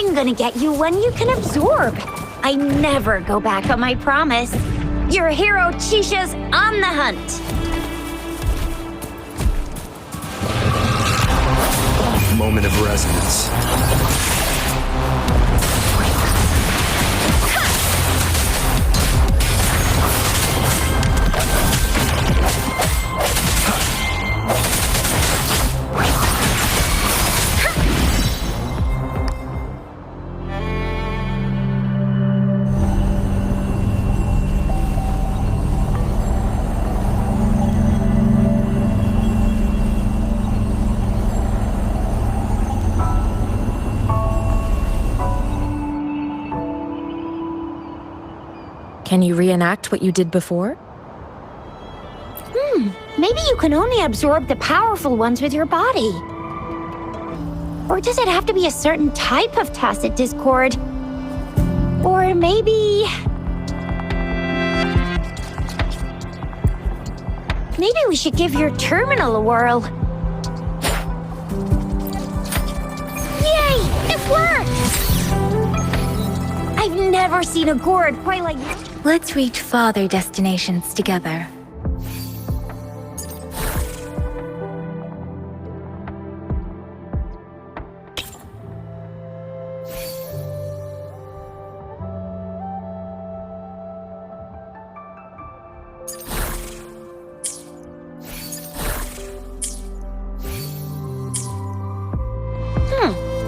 I'm gonna get you one you can absorb. I never go back on my promise. Your hero Chisha's on the hunt. Moment of resonance. Can you reenact what you did before? Maybe you can only absorb the powerful ones with your body. Or does it have to be a certain type of tacit discord? Or maybe... Maybe we should give your terminal a whirl. Yay! It worked! I've never seen a gourd quite like this. Let's reach farther destinations together.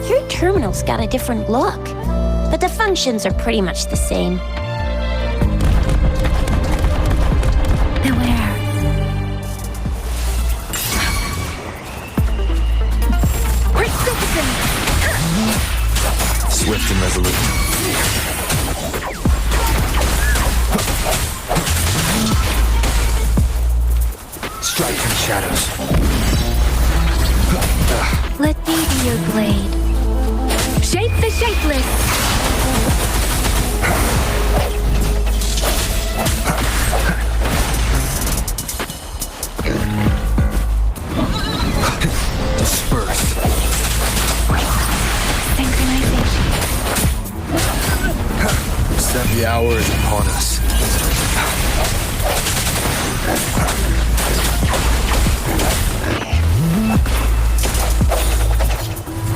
Your terminal's got a different look, but the functions are pretty much the same. Beware. Swift and resolute. Strike from shadows. Let me be your blade. Shape the shapeless. Disperse. Synchronization. The hour is upon us.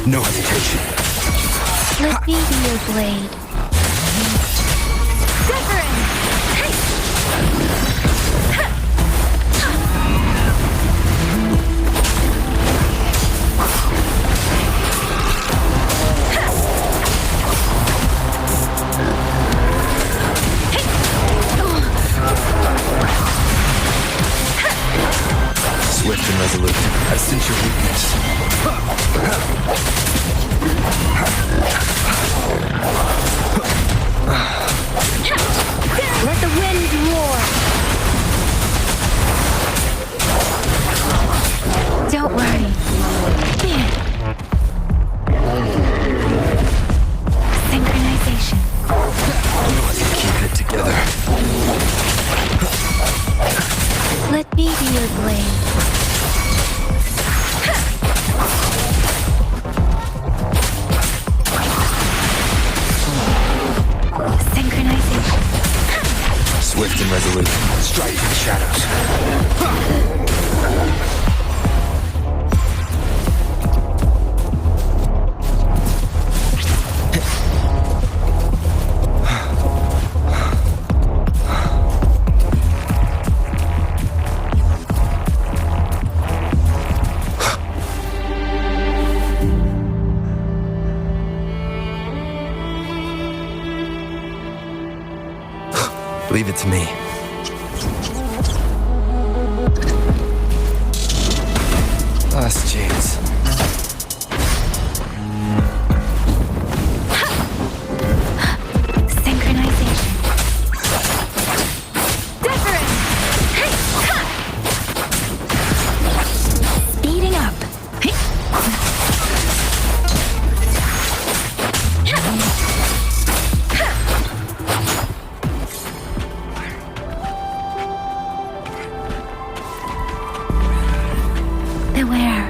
No hesitation. Let me be your blade. Swift and resolute. I sense your weakness. Let the wind roar. Don't worry. Synchronization. Keep it together. Let me be your blade. Synchronization. Swift and resolute. Strike in the shadows. Leave it to me. Last chance. Synchronization. Different. Speeding up. Beware.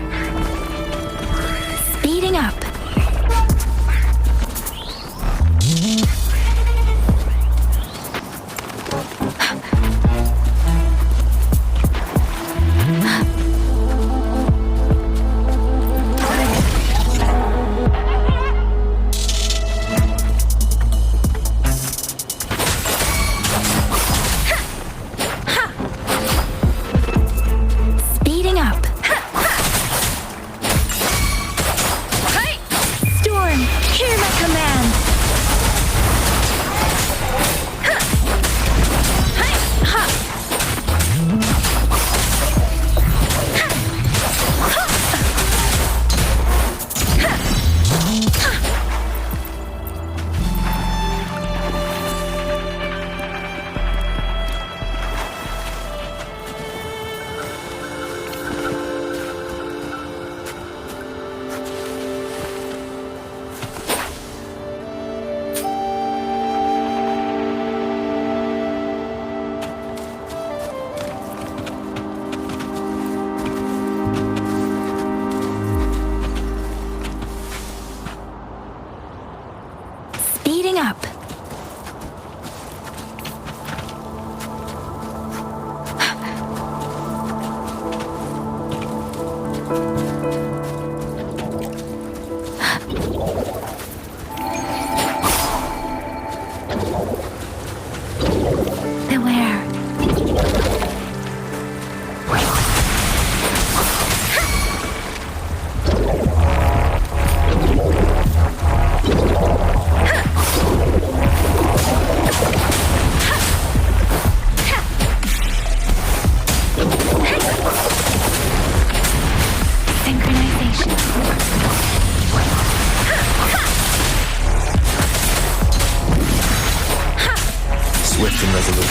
Beware. Synchronization. Swift and resolute.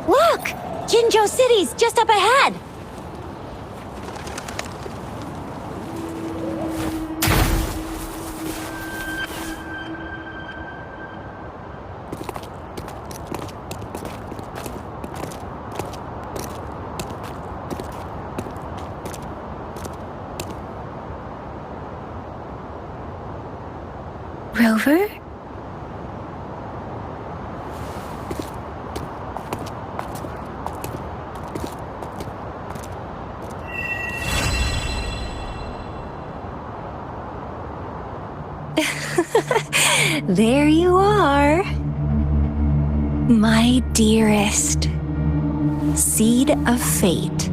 Look! Jinzhou City's just up ahead! Rover? There you are. My dearest. Seed of fate.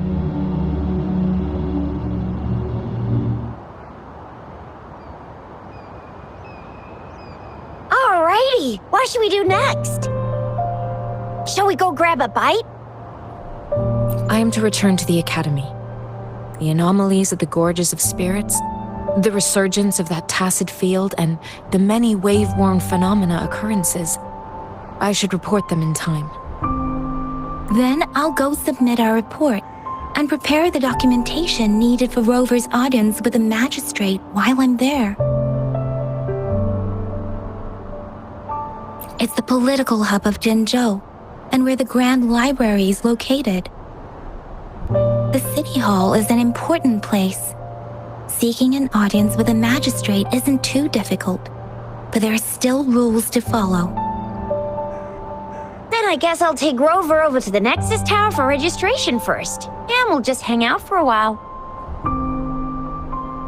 Alrighty, what should we do next? Shall we go grab a bite? I am to return to the academy. The anomalies of the gorges of spirits, the resurgence of that tacit field, and the many wave-worn phenomena occurrences. I should report them in time. Then I'll go submit our report and prepare the documentation needed for Rover's audience with the magistrate while I'm there. It's the political hub of Jinzhou, and where the Grand Library is located. The City Hall is an important place. Seeking an audience with a magistrate isn't too difficult, but there are still rules to follow. Then I guess I'll take Rover over to the Nexus Tower for registration first, and we'll just hang out for a while.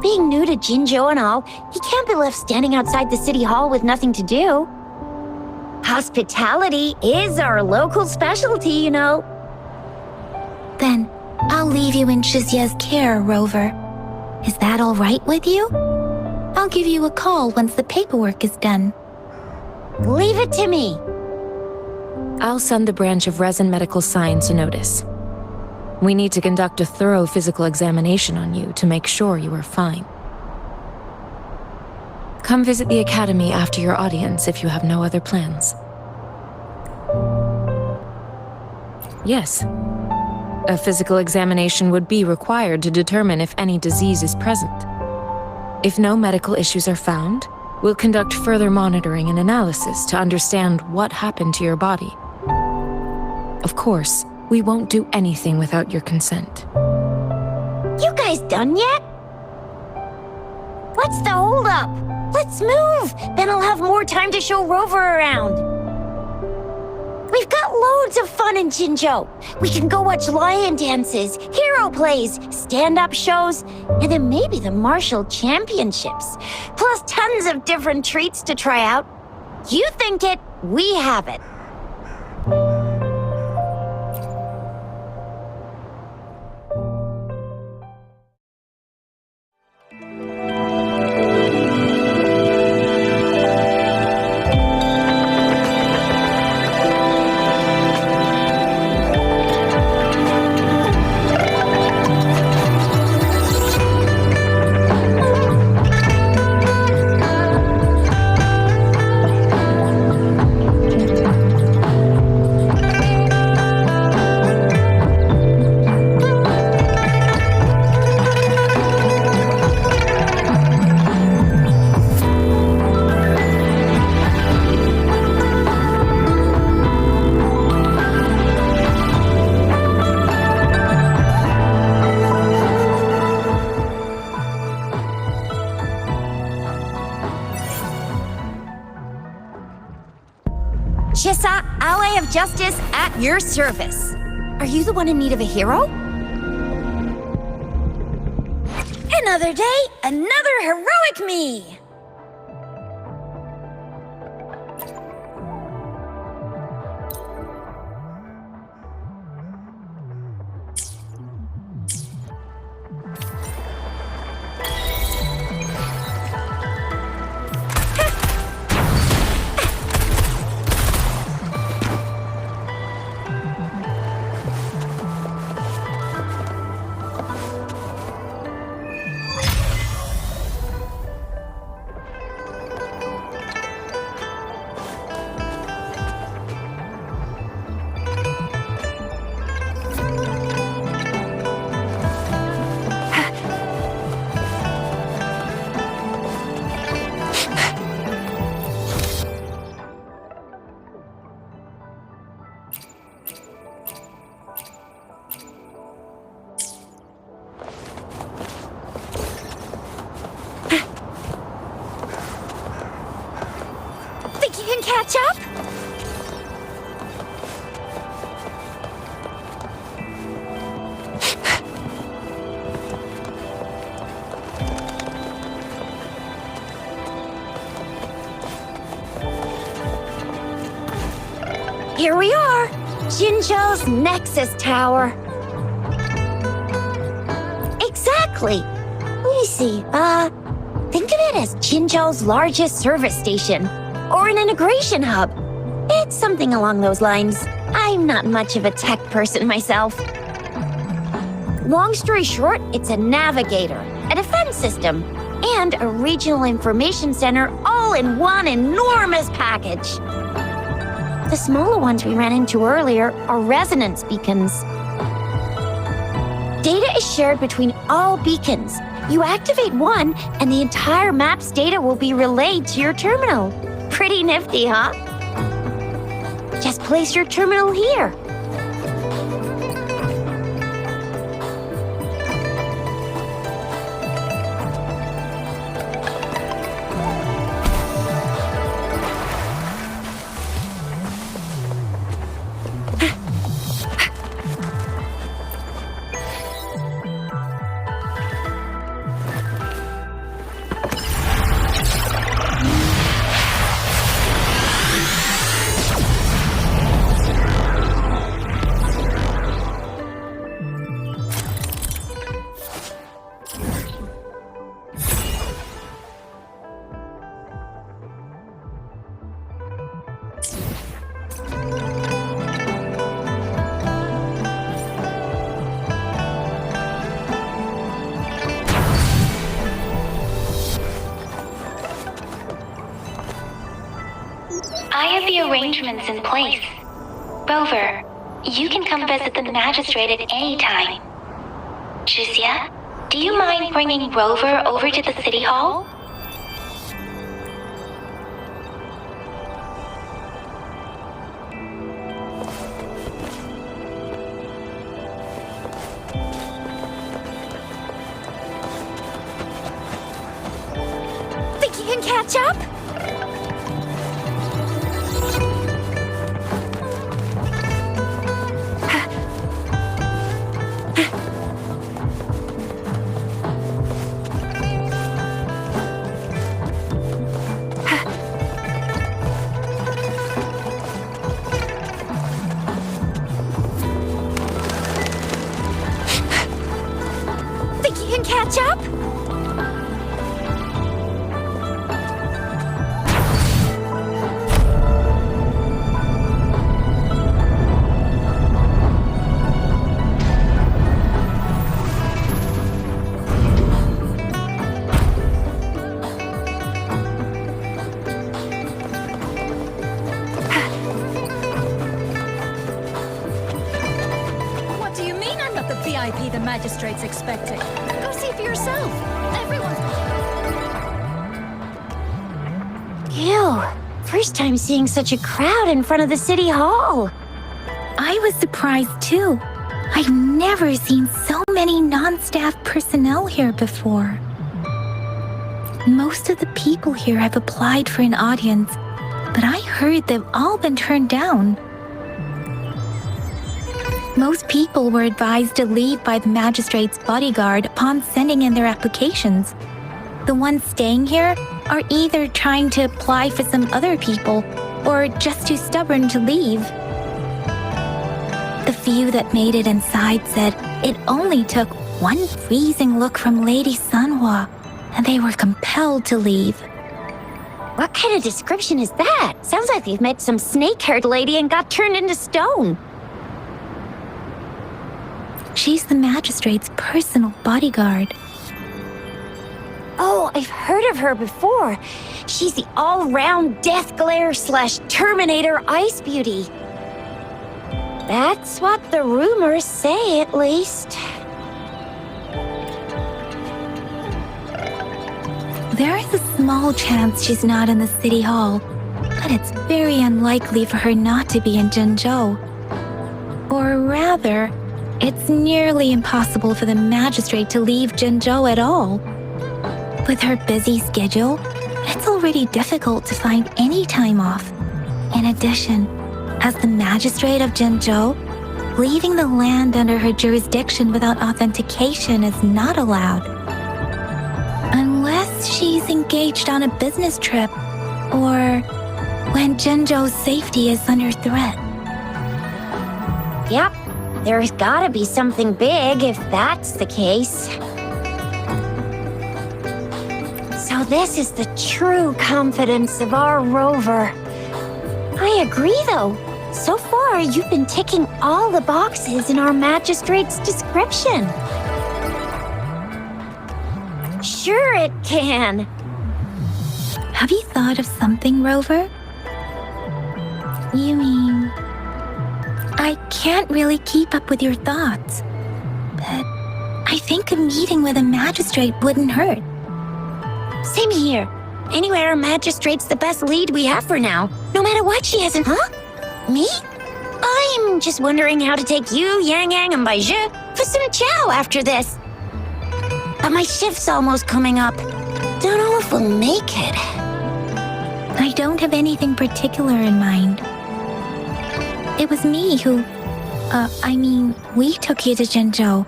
Being new to Jinzhou and all, he can't be left standing outside the City Hall with nothing to do. Hospitality is our local specialty, you know. Then I'll leave you in Shizye's care, Rover. Is that all right with you? I'll give you a call once the paperwork is done. Leave it to me. I'll send the branch of Resin Medical Science a notice. We need to conduct a thorough physical examination on you to make sure you are fine. Come visit the academy after your audience if you have no other plans. Yes. A physical examination would be required to determine if any disease is present. If no medical issues are found, we'll conduct further monitoring and analysis to understand what happened to your body. Of course, we won't do anything without your consent. You guys done yet? What's the holdup? Let's move! Then I'll have more time to show Rover around. We've got loads of fun in Jinzhou. We can go watch lion dances, hero plays, stand-up shows, and then maybe the martial championships. Plus tons of different treats to try out. You think it, we have it. ally of justice at your service. Are you the one in need of a hero? Another day, another heroic me! Think you can catch up? Here we are, Jinzhou's Nexus Tower. Exactly. Let me see, think of it as Jinzhou's largest service station, or an integration hub. It's something along those lines. I'm not much of a tech person myself. Long story short, it's a navigator, a defense system, and a regional information center all in one enormous package. The smaller ones we ran into earlier are resonance beacons. Data is shared between all beacons. You activate one, and the entire map's data will be relayed to your terminal. Pretty nifty, huh? Just place your terminal here. I have the arrangements in place. Rover, you can come visit the magistrate at any time. Juzia, do you mind bringing Rover over to the city hall? Think you can catch up? Think you can catch up? What do you mean I'm not the VIP the magistrate's expecting? Go see for yourself. Everyone's... Ew, first time seeing such a crowd in front of the city hall. I was surprised too. I've never seen so many non-staff personnel here before. Most of the people here have applied for an audience, but I heard they've all been turned down. Most people were advised to leave by the magistrate's bodyguard upon sending in their applications. The ones staying here are either trying to apply for some other people or just too stubborn to leave. The few that made it inside said it only took one freezing look from Lady Sanhua, and they were compelled to leave. What kind of description is that? Sounds like they've met some snake-haired lady and got turned into stone. She's the magistrate's personal bodyguard. Oh, I've heard of her before. She's the all-round death glare / Terminator ice beauty. That's what the rumors say, at least. There is a small chance she's not in the city hall, but it's very unlikely for her not to be in Jinzhou. Or rather, it's nearly impossible for the magistrate to leave Jinzhou at all. With her busy schedule, it's already difficult to find any time off. In addition, as the magistrate of Jinzhou, leaving the land under her jurisdiction without authentication is not allowed. Unless she's engaged on a business trip, or when Jinzhou's safety is under threat. Yep, there's gotta be something big if that's the case. So this is the true confidence of our rover. I agree, though. So far, you've been ticking all the boxes in our magistrate's description. Sure it can. Have you thought of something, Rover? You mean... I can't really keep up with your thoughts, but I think a meeting with a magistrate wouldn't hurt. Same here. Anywhere a magistrate's the best lead we have for now. No matter what she hasn't... Huh? Me? I'm just wondering how to take you, Yang Yang, and Baizhi for some chow after this. But my shift's almost coming up. Don't know if we'll make it. I don't have anything particular in mind. It was me who... we took you to Jinzhou.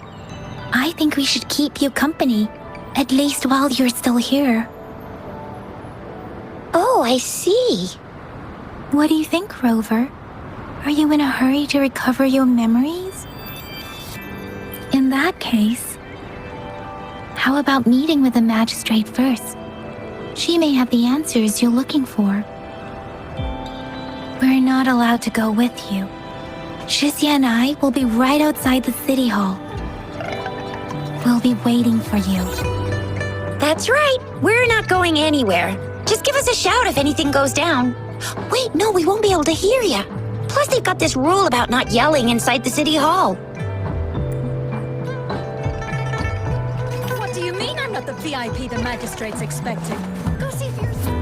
I think we should keep you company, at least while you're still here. Oh, I see. What do you think, Rover? Are you in a hurry to recover your memories? In that case, how about meeting with the magistrate first? She may have the answers you're looking for. We're not allowed to go with you. Shizia and I will be right outside the city hall. We'll be waiting for you. That's right. We're not going anywhere. Just give us a shout if anything goes down. Wait, no, we won't be able to hear you. Plus, they've got this rule about not yelling inside the city hall. What do you mean I'm not the VIP the magistrate's expecting? Go see for yourself.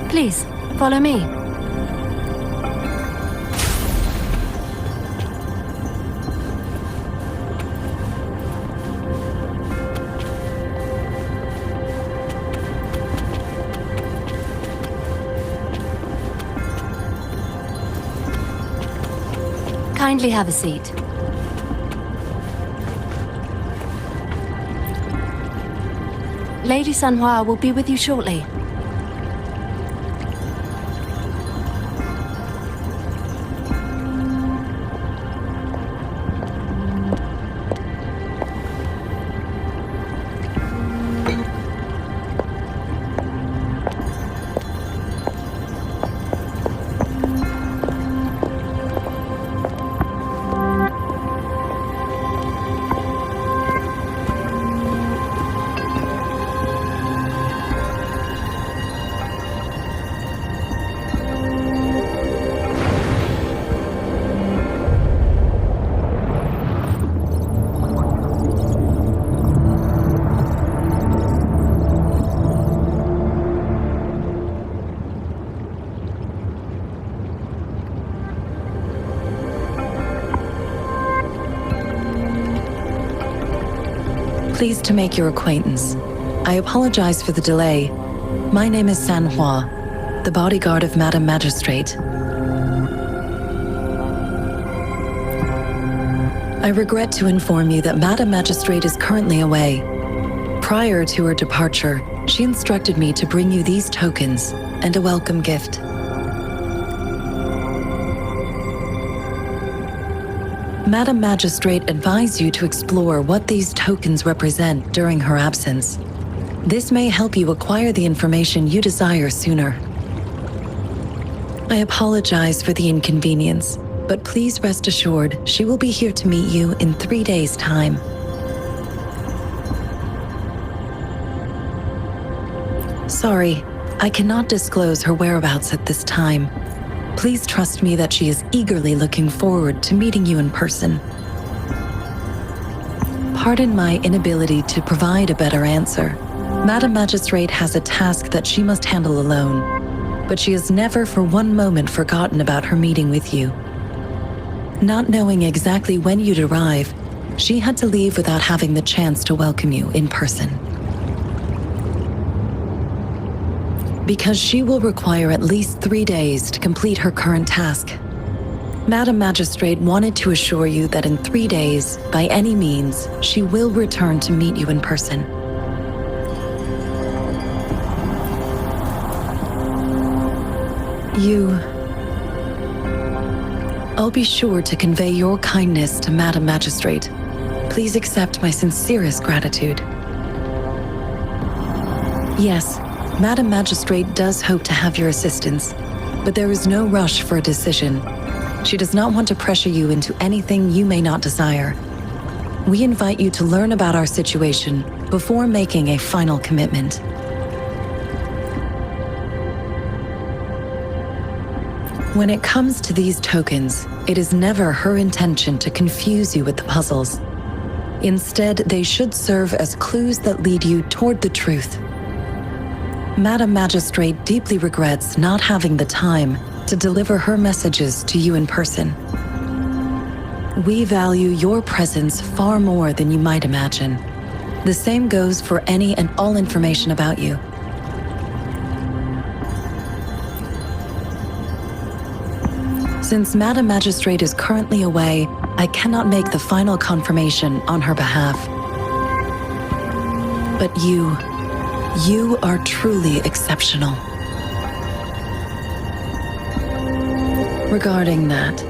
Please, follow me. Kindly have a seat. Lady Sanhua will be with you shortly. Pleased to make your acquaintance. I apologize for the delay. My name is San Hua, the bodyguard of Madam Magistrate. I regret to inform you that Madam Magistrate is currently away. Prior to her departure, she instructed me to bring you these tokens and a welcome gift. Madam Magistrate advised you to explore what these tokens represent during her absence. This may help you acquire the information you desire sooner. I apologize for the inconvenience, but please rest assured she will be here to meet you in 3 days' time. Sorry, I cannot disclose her whereabouts at this time. Please trust me that she is eagerly looking forward to meeting you in person. Pardon my inability to provide a better answer. Madam Magistrate has a task that she must handle alone, but she has never for one moment forgotten about her meeting with you. Not knowing exactly when you'd arrive, she had to leave without having the chance to welcome you in person. Because she will require at least 3 days to complete her current task. Madam Magistrate wanted to assure you that in 3 days, by any means, she will return to meet you in person. I'll be sure to convey your kindness to Madam Magistrate. Please accept my sincerest gratitude. Yes, Madam Magistrate does hope to have your assistance, but there is no rush for a decision. She does not want to pressure you into anything you may not desire. We invite you to learn about our situation before making a final commitment. When it comes to these tokens, it is never her intention to confuse you with the puzzles. Instead, they should serve as clues that lead you toward the truth. Madam Magistrate deeply regrets not having the time to deliver her messages to you in person. We value your presence far more than you might imagine. The same goes for any and all information about you. Since Madam Magistrate is currently away, I cannot make the final confirmation on her behalf. But you are truly exceptional. Regarding that,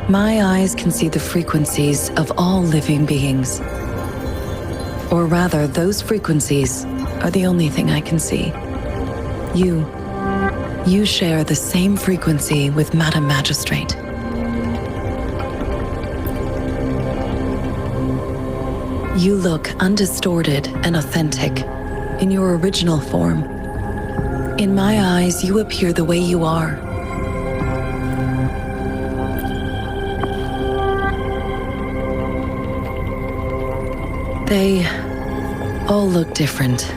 my eyes can see the frequencies of all living beings. Or rather, those frequencies are the only thing I can see. You share the same frequency with Madam Magistrate. You look undistorted and authentic in your original form. In my eyes, you appear the way you are. They all look different.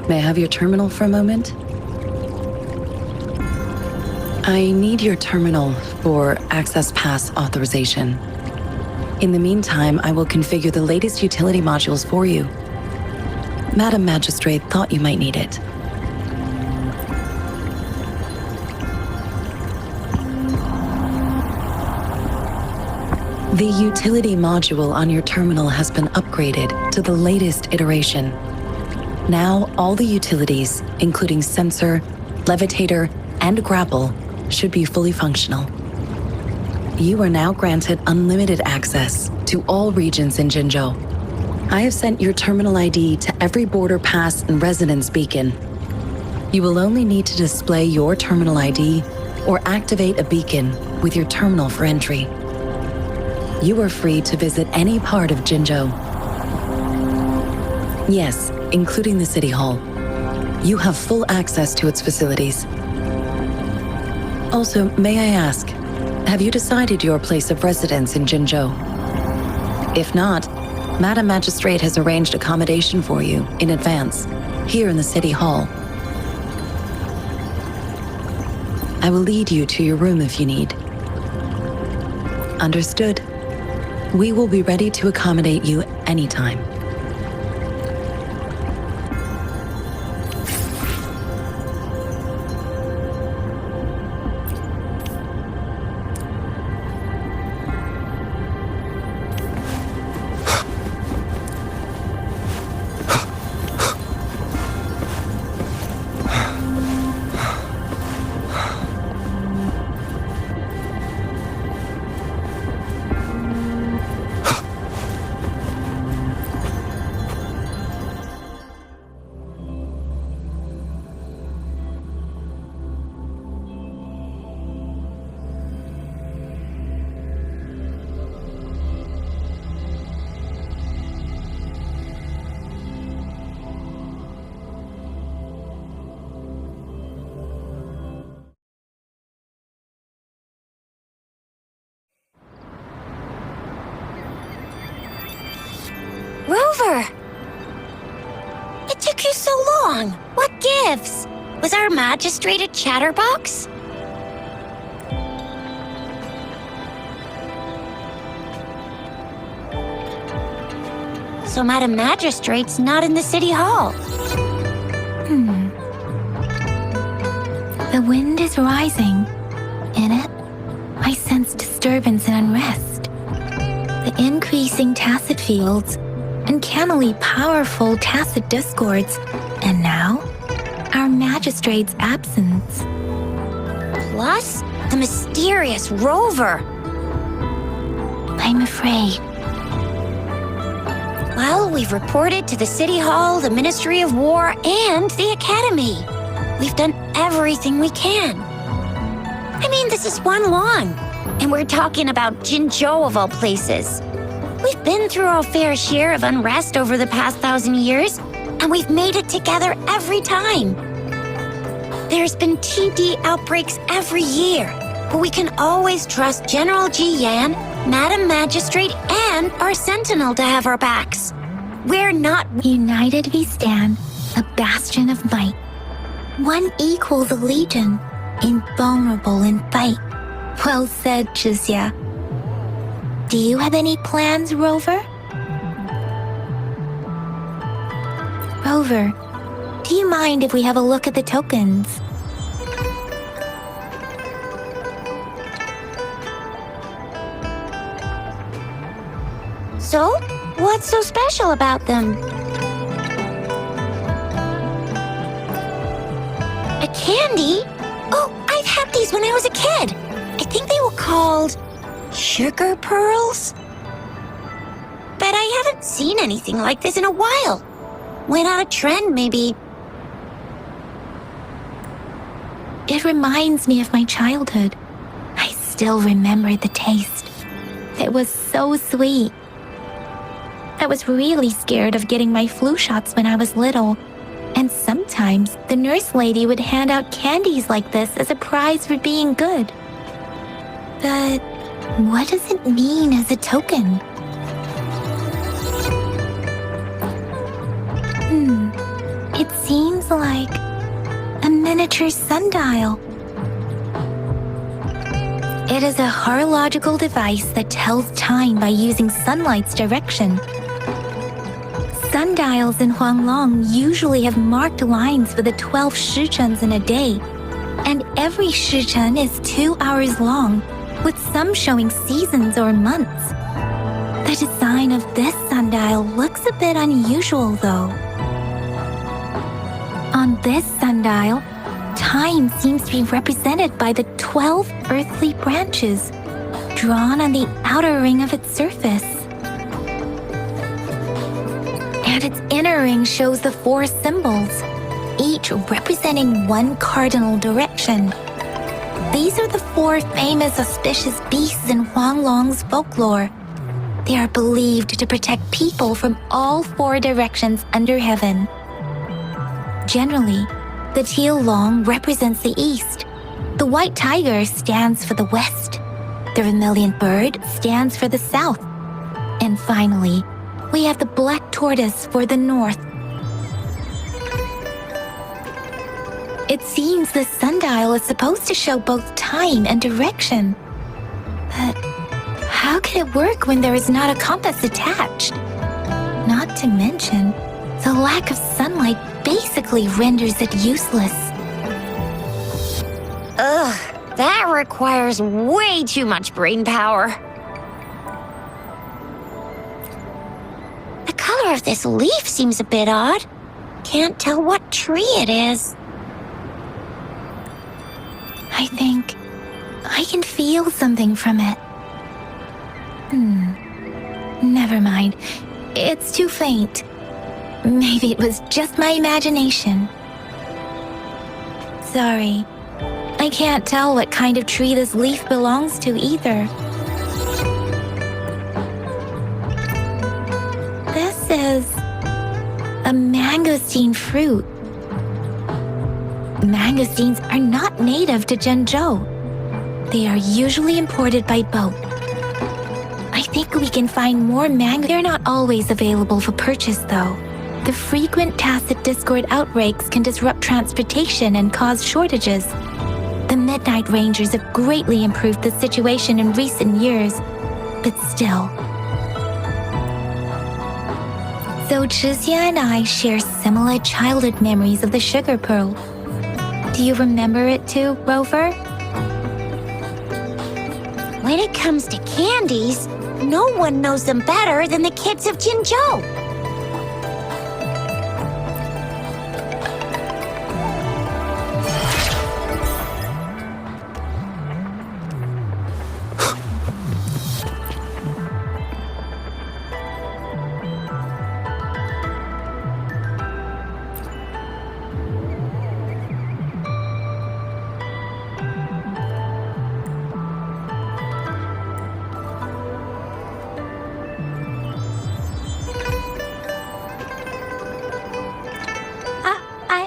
May I have your terminal for a moment? I need your terminal for Access Pass authorization. In the meantime, I will configure the latest utility modules for you. Madam Magistrate thought you might need it. The utility module on your terminal has been upgraded to the latest iteration. Now, all the utilities, including sensor, levitator, and grapple, should be fully functional. You are now granted unlimited access to all regions in Jinzhou. I have sent your terminal ID to every border pass and residence beacon. You will only need to display your terminal ID or activate a beacon with your terminal for entry. You are free to visit any part of Jinzhou. Yes, including the City Hall. You have full access to its facilities. Also, may I ask, Have you decided your place of residence in Jinzhou? If not, Madam Magistrate has arranged accommodation for you in advance, here in the City Hall. I will lead you to your room if you need. Understood. We will be ready to accommodate you anytime. Rover! It took you so long. What gives? Was our magistrate a chatterbox? So Madam Magistrate's not in the City Hall. The wind is rising. In it, I sense disturbance and unrest. The increasing tacit fields, uncannily powerful tacit discords, and now, our magistrate's absence. Plus, the mysterious Rover. I'm afraid. Well, we've reported to the City Hall, the Ministry of War, and the Academy. We've done everything we can. I mean, this is one long, and we're talking about Jinzhou of all places. We've been through our fair share of unrest over the past 1,000 years, and we've made it together every time. There's been TD outbreaks every year, but we can always trust General Ji Yan, Madam Magistrate, and our Sentinel to have our backs. We're not... United we stand, a bastion of might. One equals a legion, invulnerable in fight. Well said, Jizya. Do you have any plans, Rover? Rover, do you mind if we have a look at the tokens? So, what's so special about them? A candy? Oh, I've had these when I was a kid. I think they were called sugar pearls? But I haven't seen anything like this in a while. Went out of trend, maybe. It reminds me of my childhood. I still remember the taste. It was so sweet. I was really scared of getting my flu shots when I was little, and sometimes the nurse lady would hand out candies like this as a prize for being good. But what does it mean as a token? It seems like a miniature sundial. It is a horological device that tells time by using sunlight's direction. Sundials in Huanglong usually have marked lines for the 12 shichens in a day, and every shichen is 2 hours long, with some showing seasons or months. The design of this sundial looks a bit unusual, though. On this sundial, time seems to be represented by the 12 earthly branches, drawn on the outer ring of its surface. And its inner ring shows the 4 symbols, each representing one cardinal direction. These are the 4 famous auspicious beasts in Huanglong's folklore. They are believed to protect people from all 4 directions under heaven. Generally, the teal long represents the east, the white tiger stands for the west, The vermilion bird stands for the south. And finally, we have the black tortoise for the north. It seems the sundial is supposed to show both time and direction. But how can it work when there is not a compass attached? Not to mention, the lack of sunlight basically renders it useless. Ugh, that requires way too much brain power. The color of this leaf seems a bit odd. Can't tell what tree it is. I think I can feel something from it. Never mind. It's too faint. Maybe it was just my imagination. Sorry. I can't tell what kind of tree this leaf belongs to either. This is a mangosteen fruit. Mangosteens are not native to Zhengzhou. They are usually imported by boat. I think we can find more mango. They're not always available for purchase, though. The frequent tacit discord outbreaks can disrupt transportation and cause shortages. The Midnight Rangers have greatly improved the situation in recent years, but still. So Chixia and I share similar childhood memories of the sugar pearl. Do you remember it too, Rover? When it comes to candies, no one knows them better than the kids of Jinzhou.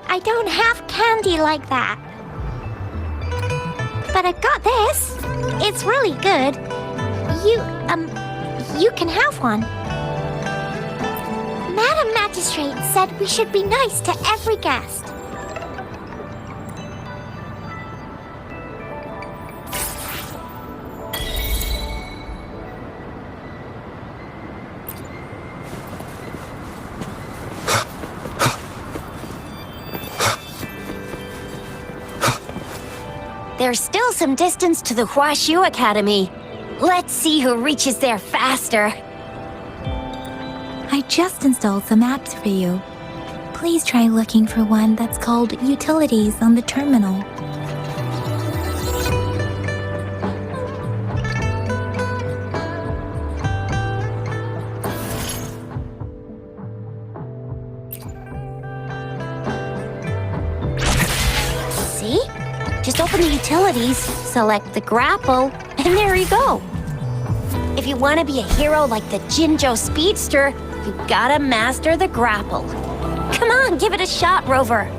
I don't have candy like that. But I've got this. It's really good. You can have one. Madam Magistrate said we should be nice to every guest. There's still some distance to the Huaxiu Academy. Let's see who reaches there faster. I just installed some apps for you. Please try looking for one that's called Utilities on the terminal. See? Just open the utilities, select the grapple, and there you go. If you want to be a hero like the Jinzhou Speedster, you gotta master the grapple. Come on, give it a shot, Rover.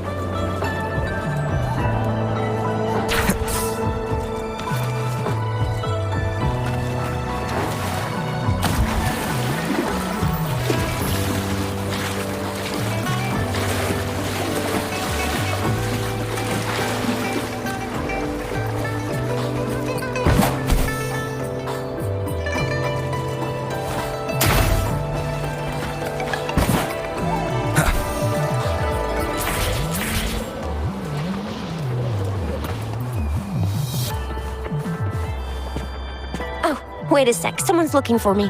Wait a sec, someone's looking for me.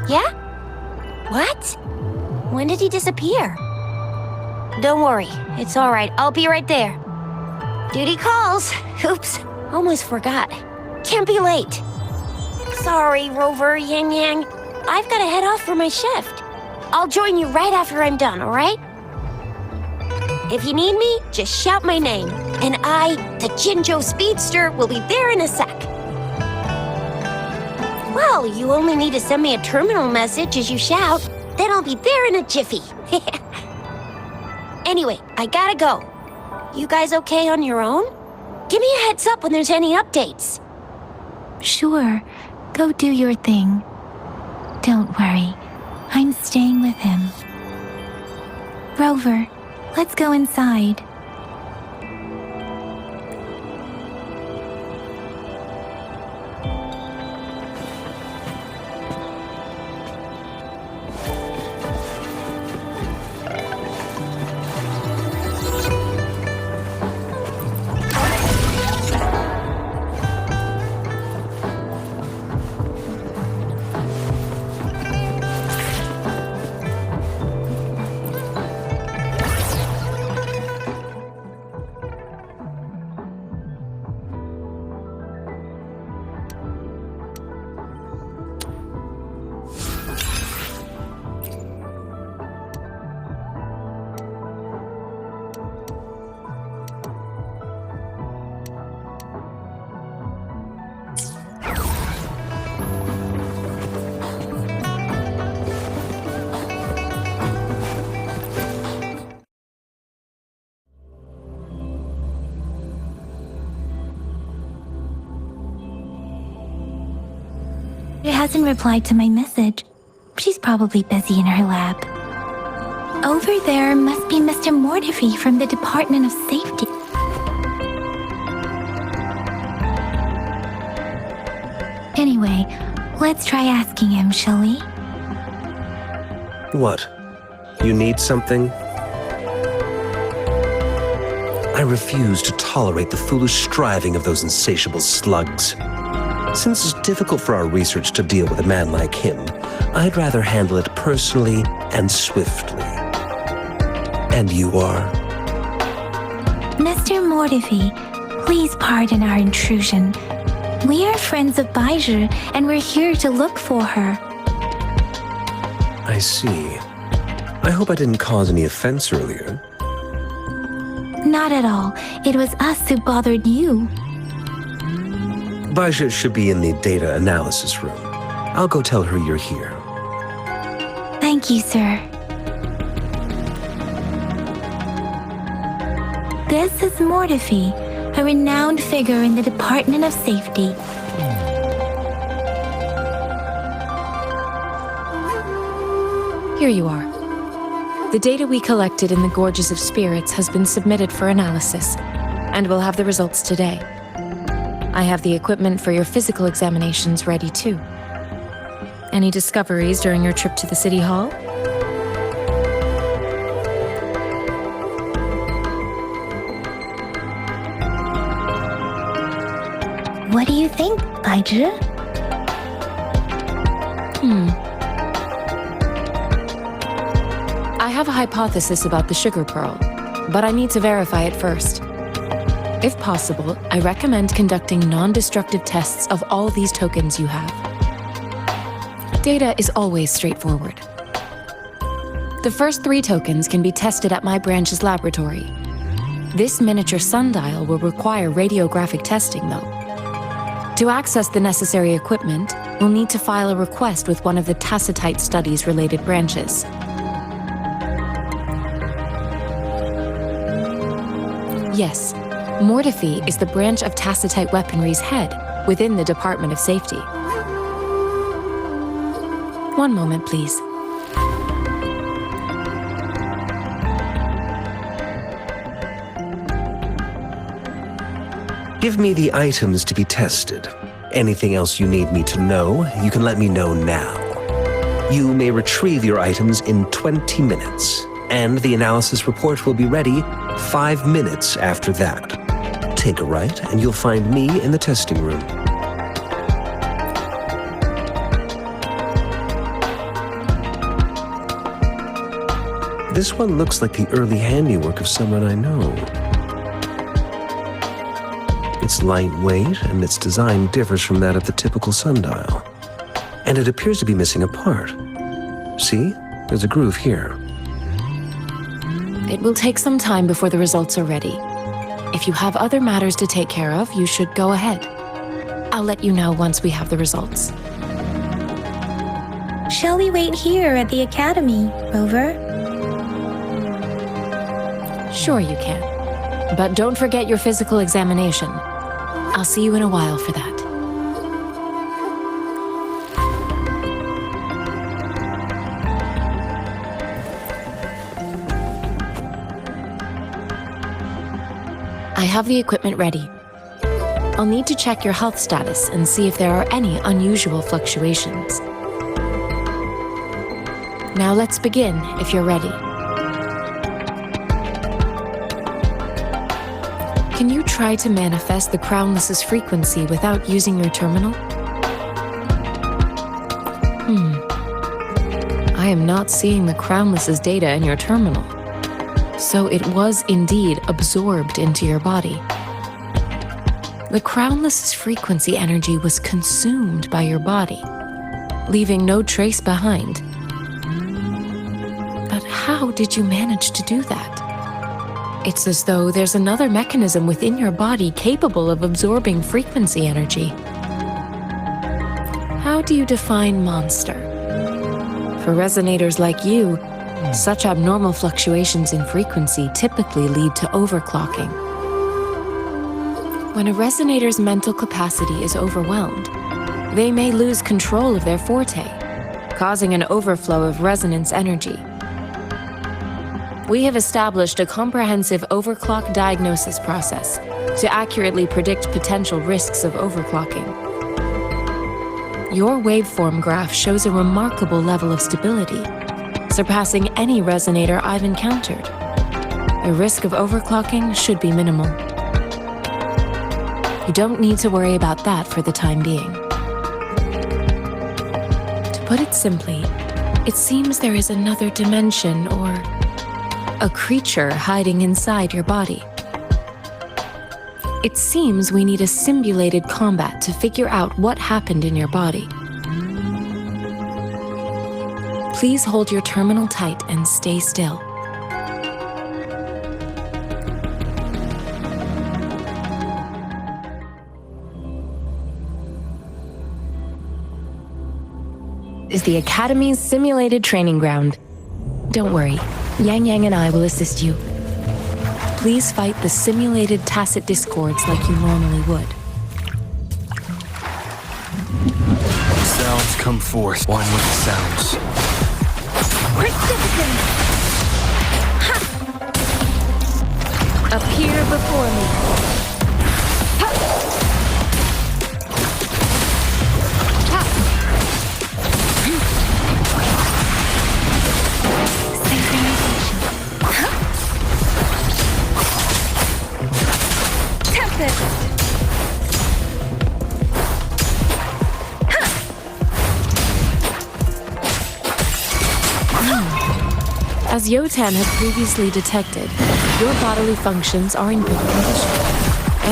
Yeah? What? When did he disappear? Don't worry, it's all right. I'll be right there. Duty calls. Oops, almost forgot. Can't be late. Sorry, Rover, Yang Yang. I've got to head off for my shift. I'll join you right after I'm done, all right? If you need me, just shout my name. And I, the Jinzhou Speedster, will be there in a sec. Well, you only need to send me a terminal message as you shout. Then I'll be there in a jiffy. Anyway, I gotta go. You guys okay on your own? Give me a heads up when there's any updates. Sure, go do your thing. Don't worry, I'm staying with him. Rover, let's go inside. She hasn't replied to my message. She's probably busy in her lab. Over there must be Mr. Mortifi from the Department of Safety. Anyway, let's try asking him, shall we? What? You need something? I refuse to tolerate the foolish striving of those insatiable slugs. Since it's difficult for our research to deal with a man like him, I'd rather handle it personally and swiftly. And you are? Mr. Mortifi, please pardon our intrusion. We are friends of Baiju, and we're here to look for her. I see. I hope I didn't cause any offense earlier. Not at all. It was us who bothered you. Baiju should be in the data analysis room. I'll go tell her you're here. Thank you, sir. This is Mortifi, a renowned figure in the Department of Safety. Here you are. The data we collected in the Gorges of Spirits has been submitted for analysis, and we'll have the results today. I have the equipment for your physical examinations ready too. Any discoveries during your trip to the City Hall? What do you think, Baiju? I have a hypothesis about the sugar pearl, but I need to verify it first. If possible, I recommend conducting non-destructive tests of all these tokens you have. Data is always straightforward. The first 3 tokens can be tested at my branch's laboratory. This miniature sundial will require radiographic testing, though. To access the necessary equipment, we'll need to file a request with one of the Tacitite Studies-related branches. Yes, Mortifi is the branch of Tacitite Weaponry's head within the Department of Safety. One moment, please. Give me the items to be tested. Anything else you need me to know, you can let me know now. You may retrieve your items in 20 minutes, and the analysis report will be ready 5 minutes after that. Take a right, and you'll find me in the testing room. This one looks like the early handiwork of someone I know. It's lightweight, and its design differs from that of the typical sundial. And it appears to be missing a part. See? There's a groove here. It will take some time before the results are ready. If you have other matters to take care of, you should go ahead. I'll let you know once we have the results. Shall we wait here at the Academy, Rover? Sure you can. But don't forget your physical examination. I'll see you in a while for that. I have the equipment ready. I'll need to check your health status and see if there are any unusual fluctuations. Now let's begin, if you're ready. Can you try to manifest the Crownless's frequency without using your terminal? I am not seeing the Crownless's data in your terminal. So it was indeed absorbed into your body. The Crownless's frequency energy was consumed by your body, leaving no trace behind. But how did you manage to do that? It's as though there's another mechanism within your body capable of absorbing frequency energy. How do you define monster? For resonators like you, such abnormal fluctuations in frequency typically lead to overclocking. When a resonator's mental capacity is overwhelmed, they may lose control of their forte, causing an overflow of resonance energy. We have established a comprehensive overclock diagnosis process to accurately predict potential risks of overclocking. Your waveform graph shows a remarkable level of stability, surpassing any resonator I've encountered. The risk of overclocking should be minimal. You don't need to worry about that for the time being. To put it simply, it seems there is another dimension or a creature hiding inside your body. It seems we need a simulated combat to figure out what happened in your body. Please hold your terminal tight and stay still. Is the Academy's simulated training ground. Don't worry, Yang Yang and I will assist you. Please fight the simulated tacit discords like you normally would. Sounds come forth, one with the sounds. Appear before me. As Yotan had previously detected, your bodily functions are in good condition,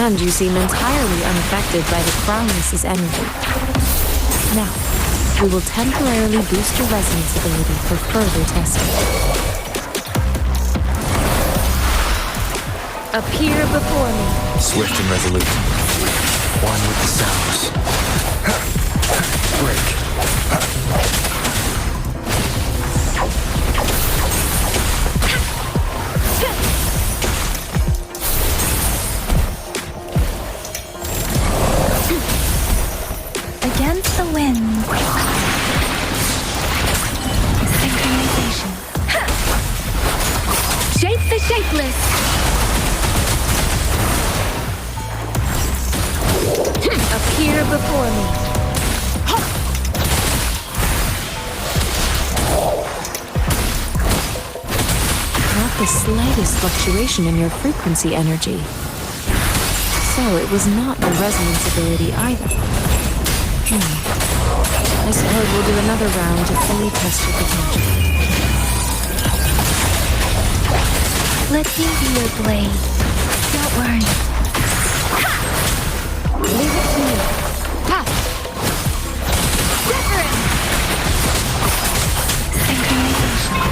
and you seem entirely unaffected by the Crownless's energy. Now, we will temporarily boost your resonance ability for further testing. Appear before me. Swift and resolute. One with the sounds. Break. Against the wind. Synchronization. Shape the shapeless. Appear before me. Not the slightest fluctuation in your frequency energy. So it was not the resonance ability either. I suppose we'll do another round to fully test your potential. Let me be your blade. Don't worry. Leave it to me. Ha! Synchronization.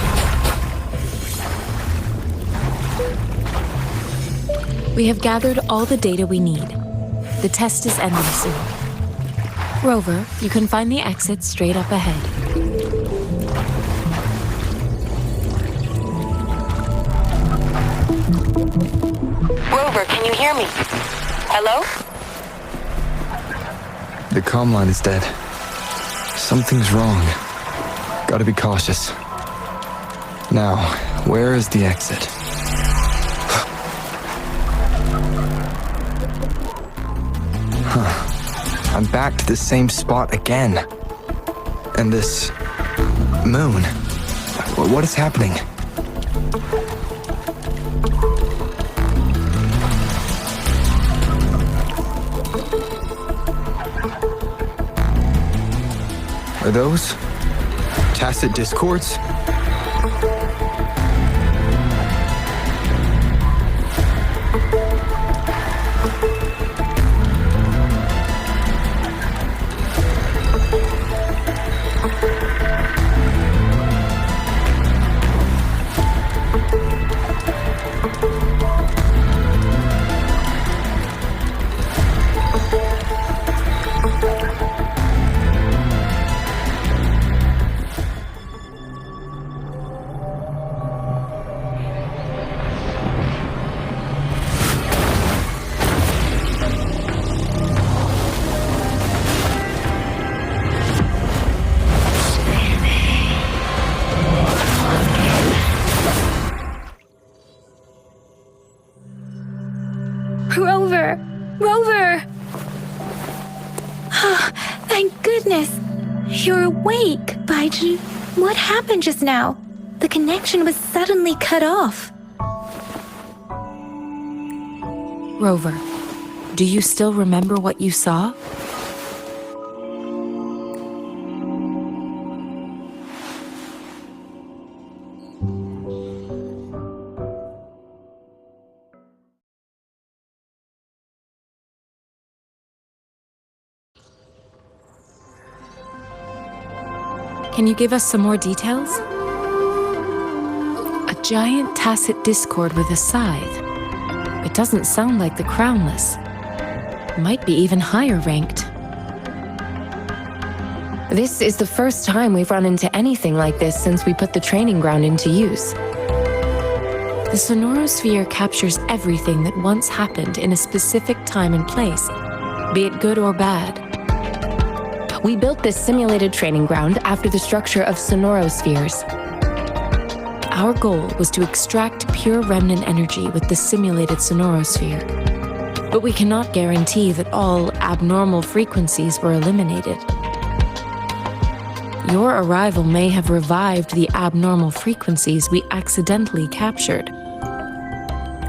We have gathered all the data we need. The test is ending soon. Rover, you can find the exit straight up ahead. Rover, can you hear me? Hello? The comm line is dead. Something's wrong. Gotta be cautious. Now, where is the exit? I'm back to the same spot again. And this moon. What is happening? Are those tacit discords? Rover! Rover! Oh, thank goodness. You're awake, Baiji. What happened just now? The connection was suddenly cut off. Rover, do you still remember what you saw? Can you give us some more details? A giant tacit discord with a scythe. It doesn't sound like the crownless. Might be even higher ranked. This is the first time we've run into anything like this since we put the training ground into use. The sonorosphere captures everything that once happened in a specific time and place, be it good or bad. We built this simulated training ground after the structure of sonorospheres. Our goal was to extract pure remnant energy with the simulated sonorosphere. But we cannot guarantee that all abnormal frequencies were eliminated. Your arrival may have revived the abnormal frequencies we accidentally captured.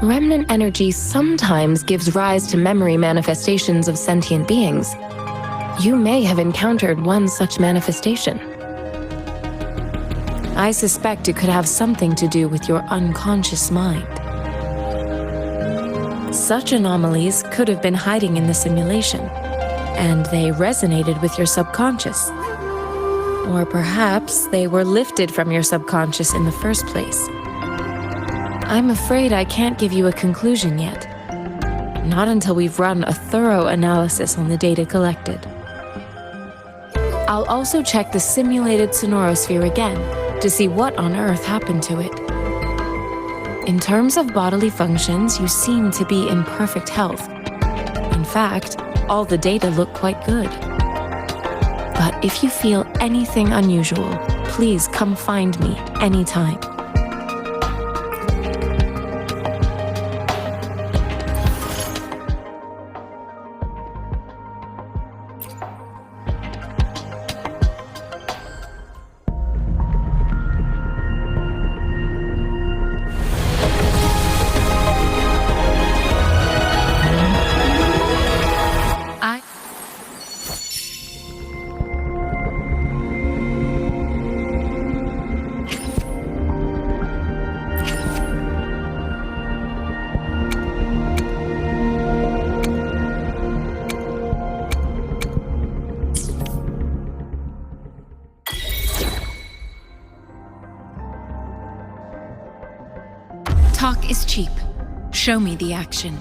Remnant energy sometimes gives rise to memory manifestations of sentient beings. You may have encountered one such manifestation. I suspect it could have something to do with your unconscious mind. Such anomalies could have been hiding in the simulation, and they resonated with your subconscious. Or perhaps they were lifted from your subconscious in the first place. I'm afraid I can't give you a conclusion yet. Not until we've run a thorough analysis on the data collected. I'll also check the simulated sonorosphere again to see what on earth happened to it. In terms of bodily functions, you seem to be in perfect health. In fact, all the data look quite good. But if you feel anything unusual, please come find me anytime. Talk is cheap. Show me the action.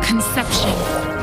Conception.